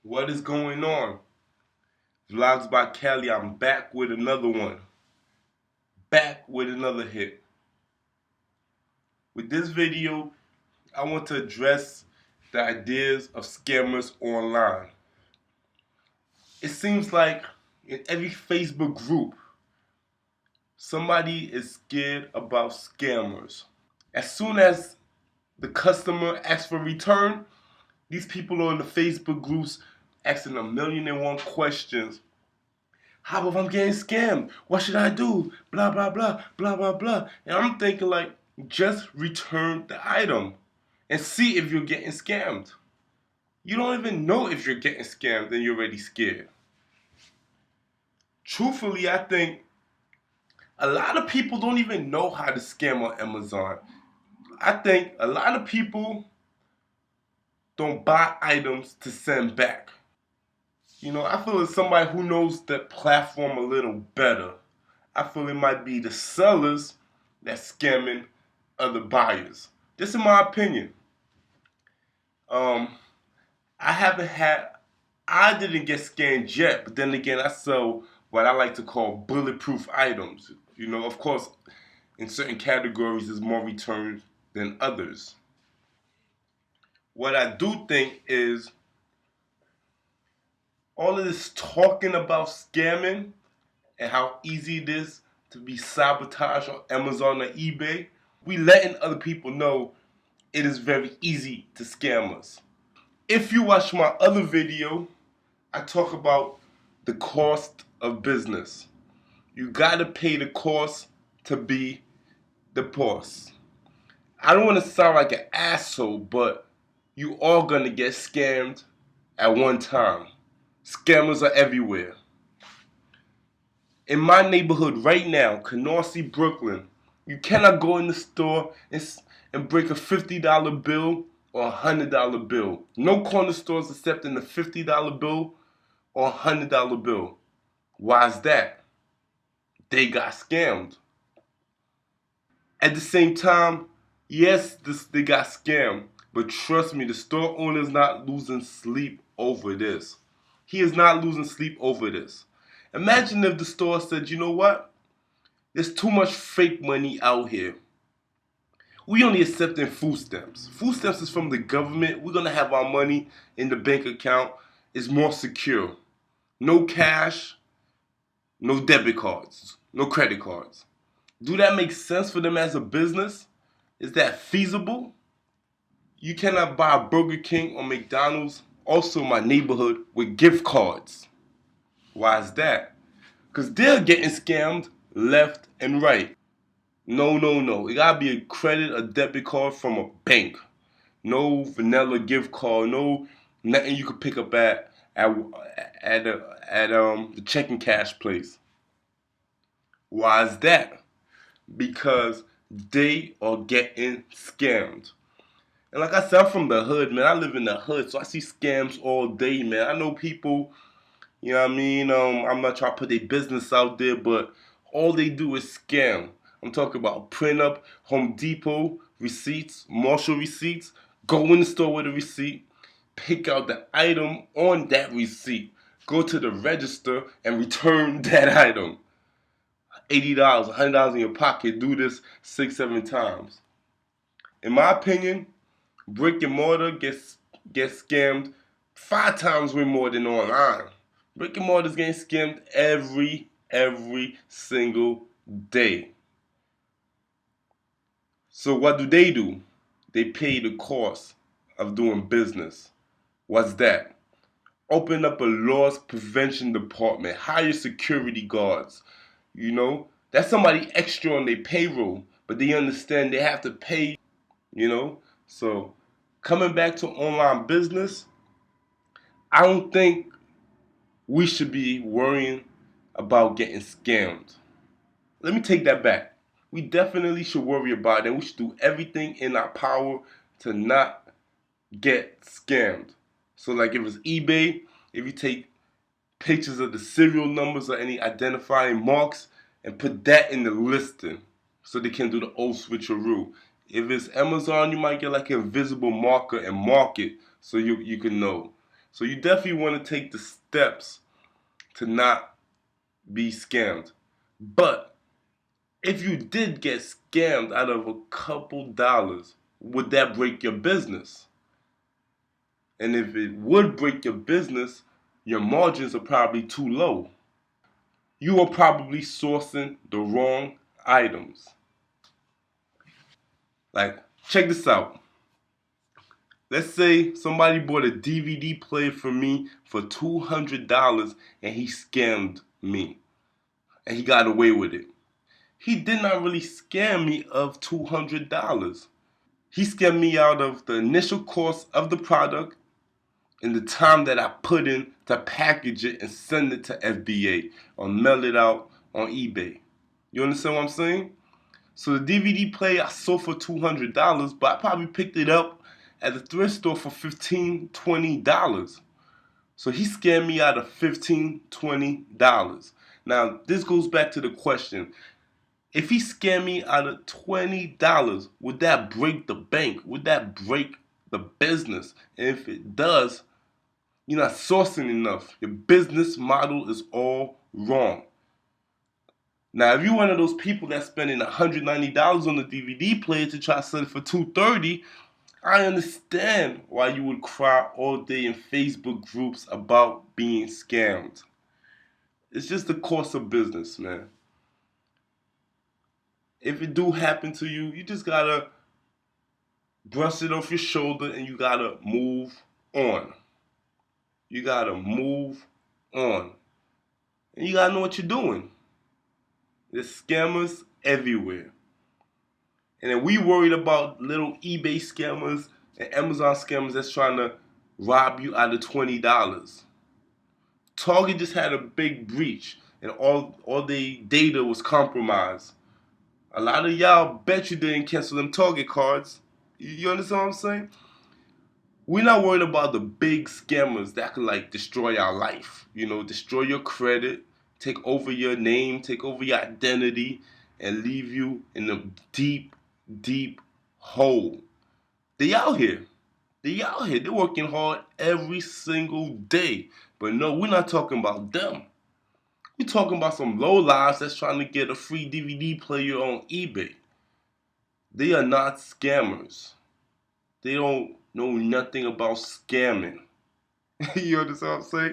What is going on? Vlogs by Kelly. I'm back with another one. Back with another hit. With this video, I want to address the ideas of scammers online. It seems like in every Facebook group, somebody is scared about scammers. As soon as the customer asks for return, these people on the Facebook groups asking a million and one questions. How if I'm getting scammed? What should I do? Blah, blah, blah, blah, blah, blah. And I'm thinking like, just return the item and see if you're getting scammed. You don't even know if you're getting scammed and you're already scared. Truthfully, I think a lot of people don't even know how to scam on Amazon. I think a lot of people don't buy items to send back. I feel it's somebody who knows the platform a little better. I feel it might be the sellers that's scamming other buyers. Just in my opinion. I haven't had, I didn't get scammed yet, but then again, I sell what I like to call bulletproof items. Of course, in certain categories, there's more returns than others. What I do think is all of this talking about scamming and how easy it is to be sabotaged on Amazon or eBay, we letting other people know it is very easy to scam us. If you watch my other video, I talk about the cost of business. You gotta pay the cost to be the boss. I don't want to sound like an asshole, but you are gonna get scammed at one time. Scammers are everywhere. In my neighborhood right now, Canarsie, Brooklyn, you cannot go in the store and break a $50 bill or a $100 bill. No corner stores accepting the $50 bill or a $100 bill. Why is that? They got scammed. At the same time, yes, they got scammed, but trust me, the store owner is not losing sleep over this. He is not losing sleep over this. Imagine if the store said, you know what? There's too much fake money out here. We only accepting food stamps. Food stamps is from the government. We're gonna have our money in the bank account. It's more secure. No cash, no debit cards, no credit cards. Do that make sense for them as a business? Is that feasible? You cannot buy a Burger King or McDonald's, also in my neighborhood, with gift cards. Why is that? Because they're getting scammed left and right. No, no, no. It gotta be a credit or debit card from a bank. No vanilla gift card. No nothing you could pick up at the checking cash place. Why is that? Because they are getting scammed. And like I said, I'm from the hood, man. I live in the hood, so I see scams all day, man. I know people, you know what I mean? I'm not trying to put their business out there, but all they do is scam. I'm talking about print up Home Depot receipts, Marshall receipts, go in the store with a receipt, pick out the item on that receipt, go to the register and return that item. $80, $100 in your pocket, do this 6, 7 times. In my opinion, brick and mortar gets scammed 5 times way more than online. Brick and mortar is getting scammed every single day. So what do? They pay the cost of doing business. What's that? Open up a loss prevention department, hire security guards. That's somebody extra on their payroll, but they understand they have to pay, So coming back to online business, I don't think we should be worrying about getting scammed. Let me take that back. We definitely should worry about it, and we should do everything in our power to not get scammed. So like if it's eBay, if you take pictures of the serial numbers or any identifying marks and put that in the listing so they can do the old switcheroo. If it's Amazon, you might get like an invisible marker and mark it so you can know. So you definitely want to take the steps to not be scammed. But if you did get scammed out of a couple dollars, would that break your business? And if it would break your business, your margins are probably too low. You are probably sourcing the wrong items. Like, check this out. Let's say somebody bought a DVD player from me for $200 and he scammed me. And he got away with it. He did not really scam me of $200. He scammed me out of the initial cost of the product and the time that I put in to package it and send it to FBA or mail it out on eBay. You understand what I'm saying? So the DVD player I sold for $200, but I probably picked it up at the thrift store for $15, $20. So he scammed me out of $15, $20. Now, this goes back to the question. If he scammed me out of $20, would that break the bank? Would that break the business? And if it does, you're not sourcing enough. Your business model is all wrong. Now, if you're one of those people that's spending $190 on the DVD player to try to sell it for $230, I understand why you would cry all day in Facebook groups about being scammed. It's just the course of business, man. If it do happen to you, you just gotta brush it off your shoulder and you gotta move on. You gotta move on. And you gotta know what you're doing. There's scammers everywhere. And then we worried about little eBay scammers and Amazon scammers that's trying to rob you out of $20. Target just had a big breach and all the data was compromised. A lot of y'all bet you didn't cancel them Target cards. You understand what I'm saying? We're not worried about the big scammers that could like destroy our life. You know, destroy your credit, take over your name, take over your identity, and leave you in a deep, deep hole. They out here. They out here. They're working hard every single day. But no, we're not talking about them. We're talking about some low lives that's trying to get a free DVD player on eBay. They are not scammers. They don't know nothing about scamming. You understand what I'm saying?